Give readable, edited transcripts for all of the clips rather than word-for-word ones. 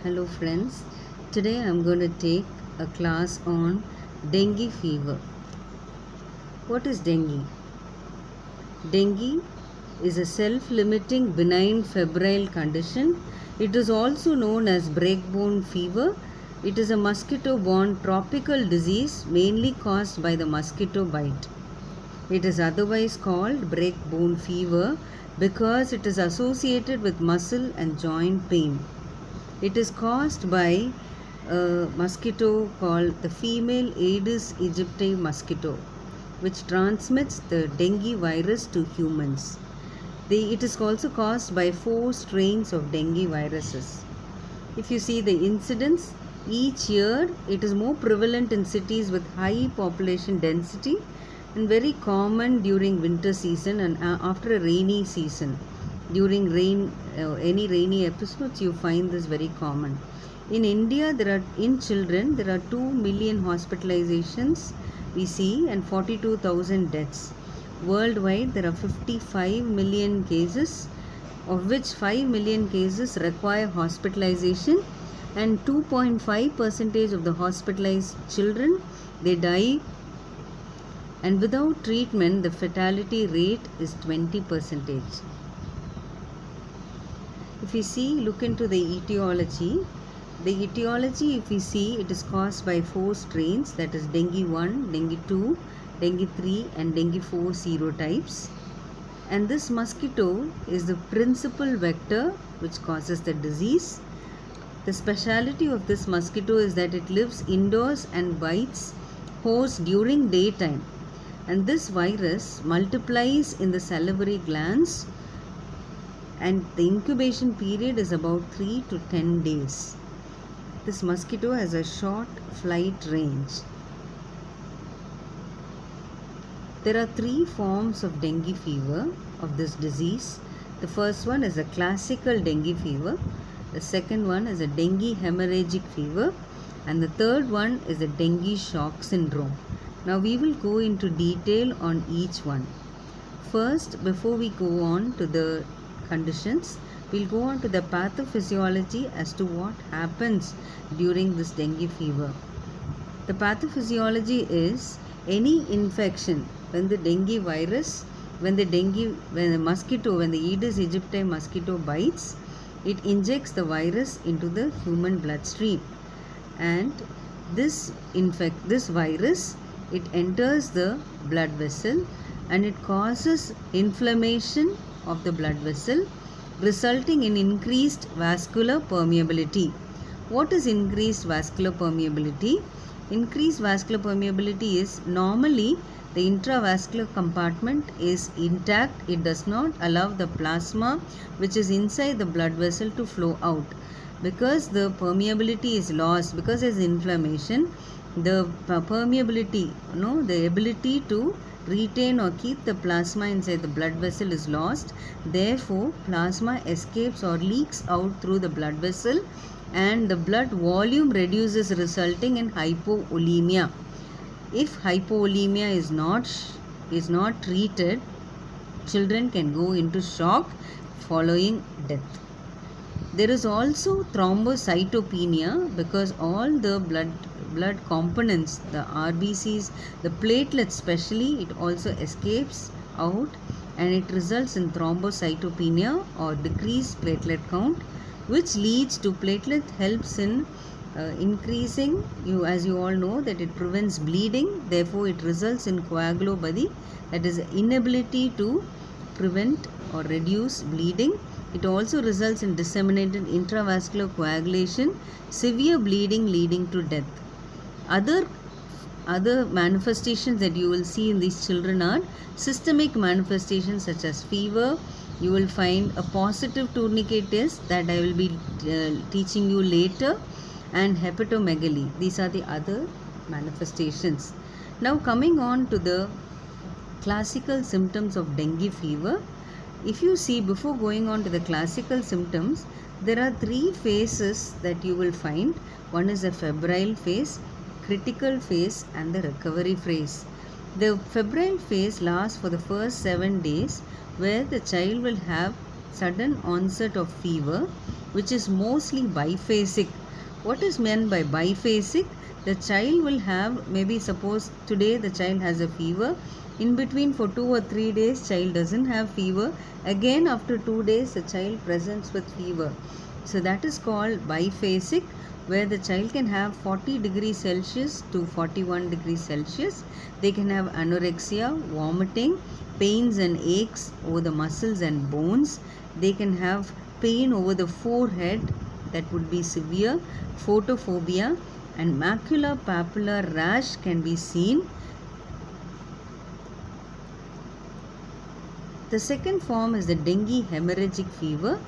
Hello friends, today I am going to take a class on dengue fever. What is dengue? Dengue is a self-limiting benign febrile condition. It is also known as breakbone fever. It is a mosquito-borne tropical disease mainly caused by the mosquito bite. It is otherwise called breakbone fever because it is associated with muscle and joint pain. It is caused by a mosquito called the female Aedes aegypti mosquito, which transmits the dengue virus to humans. It is also caused by 4 strains of dengue viruses. If you see the incidence, each year it is more prevalent in cities with high population density and very common during winter season and after a rainy season. During any rainy episodes, you find this very common. In India, in children there are 2 million hospitalizations we see and 42,000 deaths. Worldwide, there are 55 million cases, of which 5 million cases require hospitalization, and 2.5% of the hospitalized children they die, and without treatment the fatality rate is 20%. If we look into the etiology, if we see, it is caused by 4 strains, that is dengue 1, dengue 2, dengue 3 and dengue 4 serotypes. And this mosquito is the principal vector which causes the disease. The speciality of this mosquito is that it lives indoors and bites hosts during daytime. And this virus multiplies in the salivary glands, and the incubation period is about 3 to 10 days. This mosquito has a short flight range. There are 3 forms of dengue fever of this disease. The first one is a classical dengue fever. The second one is a dengue hemorrhagic fever. And the third one is a dengue shock syndrome. Now we will go into detail on each one. First, before we go on to the conditions, we'll go on to the pathophysiology as to what happens during this dengue fever. The pathophysiology is any infection when the dengue virus, when the Aedes aegypti mosquito bites, it injects the virus into the human bloodstream, and this virus, it enters the blood vessel and it causes inflammation of the blood vessel, resulting in increased vascular permeability. What is increased vascular permeability? Increased vascular permeability is normally the intravascular compartment is intact. It does not allow the plasma which is inside the blood vessel to flow out. Because the permeability is lost, because there is inflammation, the permeability, the ability to retain or keep the plasma inside the blood vessel is lost. Therefore, plasma escapes or leaks out through the blood vessel and the blood volume reduces, resulting in hypovolemia. If hypovolemia is not treated, children can go into shock following death. There is also thrombocytopenia because all the blood components, the RBCs, the platelets especially, it also escapes out and it results in thrombocytopenia or decreased platelet count, which leads to platelet helps in increasing, as you all know, that it prevents bleeding. Therefore, it results in coagulopathy, that is inability to prevent or reduce bleeding. It also results in disseminated intravascular coagulation, severe bleeding leading to death. Other manifestations that you will see in these children are systemic manifestations such as fever. You will find a positive tourniquet test that I will be teaching you later, and hepatomegaly. These are the other manifestations. Now coming on to the classical symptoms of dengue fever. If you see, before going on to the classical symptoms, there are 3 phases that you will find. One is a febrile phase, critical phase and the recovery phase. The febrile phase lasts for the first 7 days, where the child will have sudden onset of fever which is mostly biphasic. What is meant by biphasic? The child will have, maybe suppose today the child has a fever, in between for 2 or 3 days child doesn't have fever, again after 2 days the child presents with fever. So that is called biphasic, where the child can have 40 degrees Celsius to 41 degrees Celsius. They can have anorexia, vomiting, pains and aches over the muscles and bones. They can have pain over the forehead, that would be severe, photophobia, and maculopapular rash can be seen. The second form is the dengue hemorrhagic fever.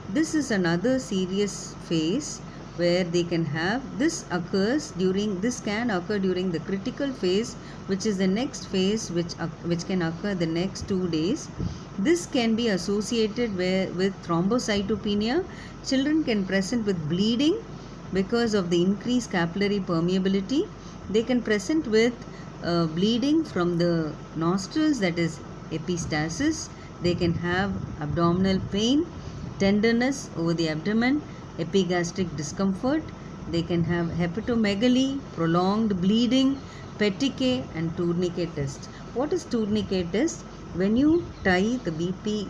This is another serious phase where they can have, this can occur during the critical phase, which is the next phase which can occur the next 2 days. This can be associated with thrombocytopenia. Children can present with bleeding because of the increased capillary permeability. They can present with bleeding from the nostrils, that is epistaxis. They can have abdominal pain, tenderness over the abdomen, epigastric discomfort. They can have hepatomegaly, prolonged bleeding, petechiae, and tourniquet test. What is tourniquet test? When you tie the BP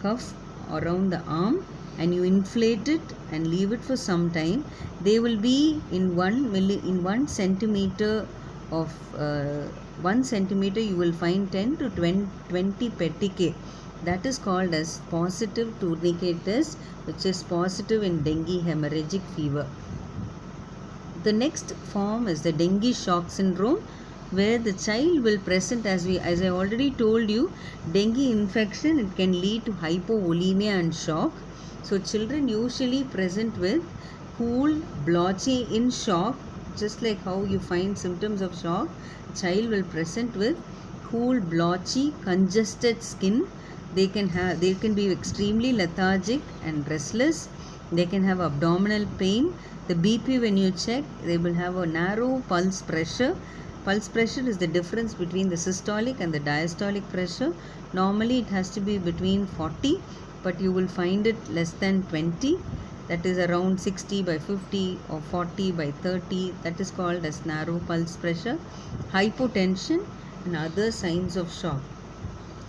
cuff around the arm and you inflate it and leave it for some time, they will be in 1 centimeter of 1 centimeter you will find 10 to 20 petechiae. That is called as positive tourniquet test, which is positive in dengue hemorrhagic fever. The next form is the dengue shock syndrome, where the child will present, as I already told you, dengue infection, it can lead to hypovolemia and shock. So children usually present with cool, blotchy in shock, just like how you find symptoms of shock. Child will present with cool, blotchy, congested skin. They can be extremely lethargic and restless. They can have abdominal pain. The BP, when you check, they will have a narrow pulse pressure. Pulse pressure is the difference between the systolic and the diastolic pressure. Normally it has to be between 40, but you will find it less than 20. That is around 60 by 50 or 40 by 30. That is called as narrow pulse pressure. Hypotension and other signs of shock.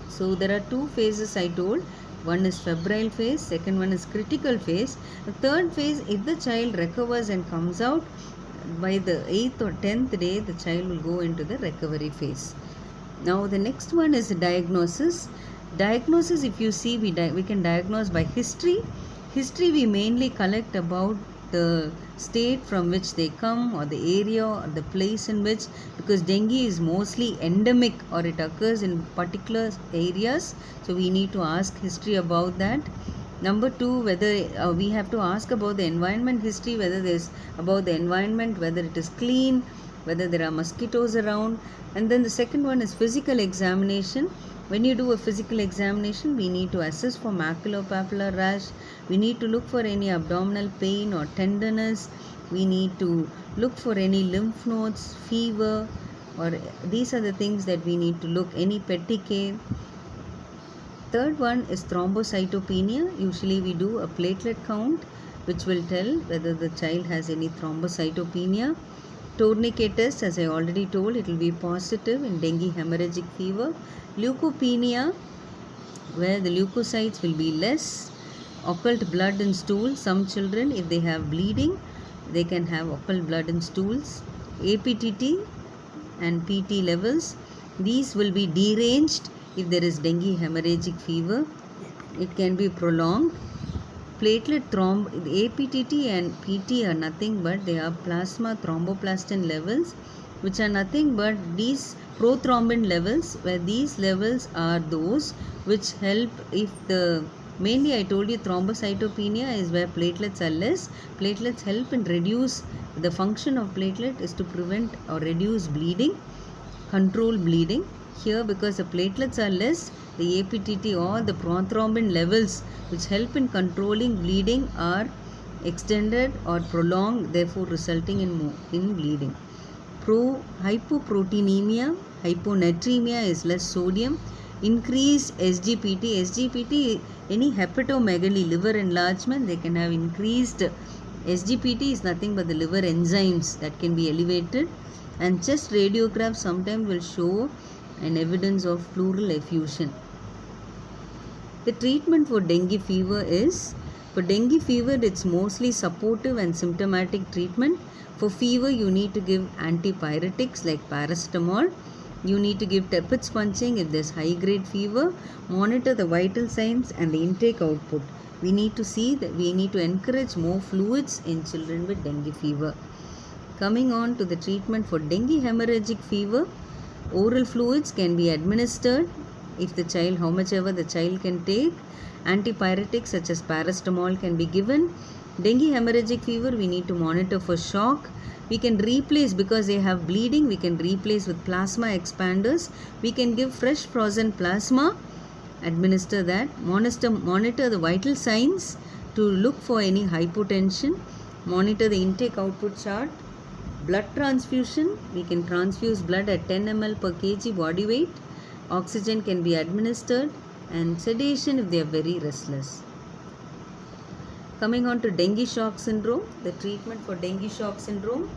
So there are 2 phases I told. One is febrile phase, second one is critical phase. The third phase, if the child recovers and comes out, by the 8th or 10th day, the child will go into the recovery phase. Now the next one is diagnosis. Diagnosis, if you see, we can diagnose by history. History we mainly collect about the state from which they come, or the area or the place in which, because dengue is mostly endemic or it occurs in particular areas, so we need to ask history about that. Number 2, whether we have to ask about the environment history, whether there's about the environment, whether it is clean, whether there are mosquitoes around. And then the second one is physical examination. When you do a physical examination, we need to assess for maculopapular rash. We need to look for any abdominal pain or tenderness. We need to look for any lymph nodes, fever, or these are the things that we need to look, any petechiae. Third one is thrombocytopenia. Usually we do a platelet count, which will tell whether the child has any thrombocytopenia. Tourniquet test, as I already told, it will be positive in dengue hemorrhagic fever. Leukopenia, where the leukocytes will be less. Occult blood in stool. Some children, if they have bleeding, they can have occult blood in stools. APTT and PT levels, these will be deranged if there is dengue hemorrhagic fever. It can be prolonged. Platelet APTT and PT are nothing but they are plasma thromboplastin levels, which are nothing but these prothrombin levels, where these levels are those which help if the, mainly I told you thrombocytopenia is where platelets are less. Platelets help in reduce, the function of platelet is to prevent or reduce bleeding, control bleeding. Here, because the platelets are less, the APTT or the prothrombin levels which help in controlling bleeding are extended or prolonged, therefore resulting in bleeding. Hypoproteinemia, hyponatremia is less sodium. Increased SGPT. SGPT any hepatomegaly, liver enlargement, they can have increased SGPT is nothing but the liver enzymes that can be elevated, and chest radiograph sometimes will show an evidence of pleural effusion. The treatment for dengue fever is, for dengue fever it's mostly supportive and symptomatic treatment. For fever you need to give antipyretics like paracetamol. You need to give tepid sponging if there's high grade fever. Monitor the vital signs and the intake output. We need to encourage more fluids in children with dengue fever. Coming on to the treatment for dengue hemorrhagic fever, oral fluids can be administered if the child, how much ever the child can take. Antipyretics such as paracetamol can be given. Dengue hemorrhagic fever, we need to monitor for shock. We can replace, because they have bleeding, we can replace with plasma expanders. We can give fresh frozen plasma, administer that. Monitor the vital signs to look for any hypotension. Monitor the intake output chart. Blood transfusion, we can transfuse blood at 10 ml per kg body weight. Oxygen can be administered, and sedation if they are very restless. Coming on to dengue shock syndrome, the treatment for dengue shock syndrome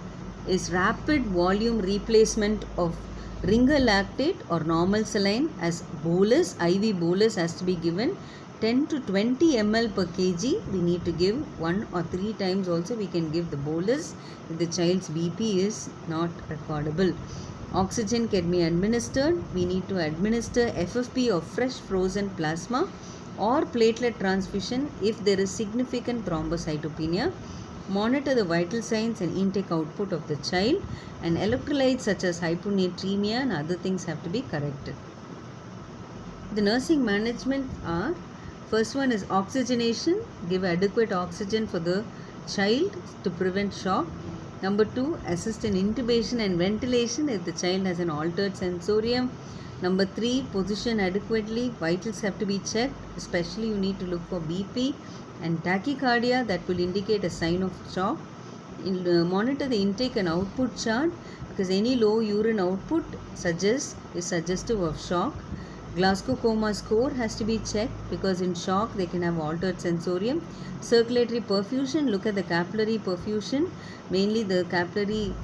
is rapid volume replacement of ringer lactate or normal saline as bolus. IV bolus has to be given 10 to 20 ml per kg. We need to give 1 or 3 times also we can give the bolus if the child's BP is not recordable. Oxygen can be administered. We need to administer FFP of fresh frozen plasma or platelet transfusion if there is significant thrombocytopenia. Monitor the vital signs and intake output of the child, and electrolytes such as hyponatremia and other things have to be corrected. The nursing management are, first one is oxygenation, give adequate oxygen for the child to prevent shock. Number 2, assist in intubation and ventilation if the child has an altered sensorium. Number 3, position adequately, vitals have to be checked, especially you need to look for BP and tachycardia, that will indicate a sign of shock. Monitor the intake and output chart, because any low urine output is suggestive of shock. Glasgow Coma score has to be checked, because in shock they can have altered sensorium. Circulatory perfusion, look at the capillary perfusion, mainly the capillary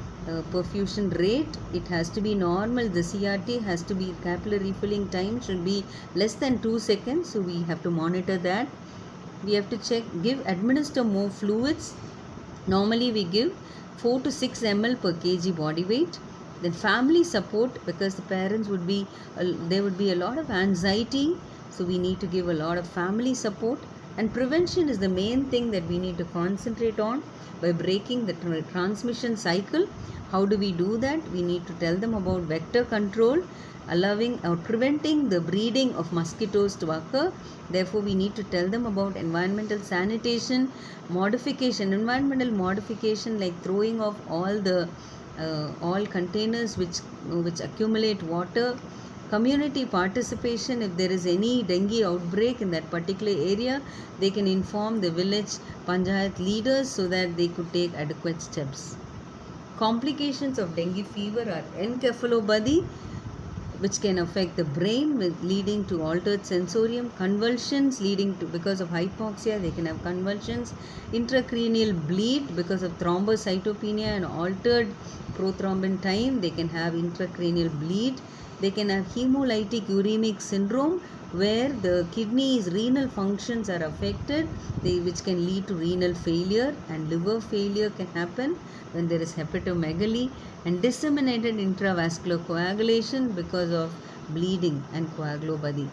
perfusion rate, it has to be normal. The CRT has to be, capillary refilling time should be less than 2 seconds, so we have to monitor that. We have to check, administer more fluids. Normally we give 4 to 6 ml per kg body weight. Then family support, because the parents would be, there would be a lot of anxiety, so we need to give a lot of family support. And prevention is the main thing that we need to concentrate on by breaking the transmission cycle. How do we do that? We need to tell them about vector control, allowing or preventing the breeding of mosquitoes to occur. Therefore, we need to tell them about environmental sanitation, modification, environmental modification like throwing off all containers which accumulate water. Community participation, if there is any dengue outbreak in that particular area, they can inform the village panchayat leaders so that they could take adequate steps. Complications of dengue fever are encephalopathy, which can affect the brain leading to altered sensorium, convulsions leading to, because of hypoxia they can have convulsions, intracranial bleed because of thrombocytopenia and altered prothrombin time, they can have intracranial bleed. They can have hemolytic uremic syndrome, where the kidneys, renal functions are affected, which can lead to renal failure, and liver failure can happen when there is hepatomegaly, and disseminated intravascular coagulation because of bleeding and coagulopathy.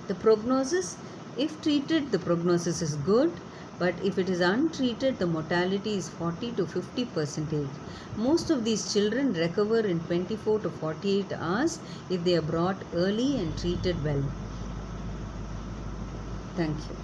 The prognosis, if treated, the prognosis is good, but if it is untreated, the mortality is 40 to 50%. Most of these children recover in 24 to 48 hours if they are brought early and treated well. Thank you.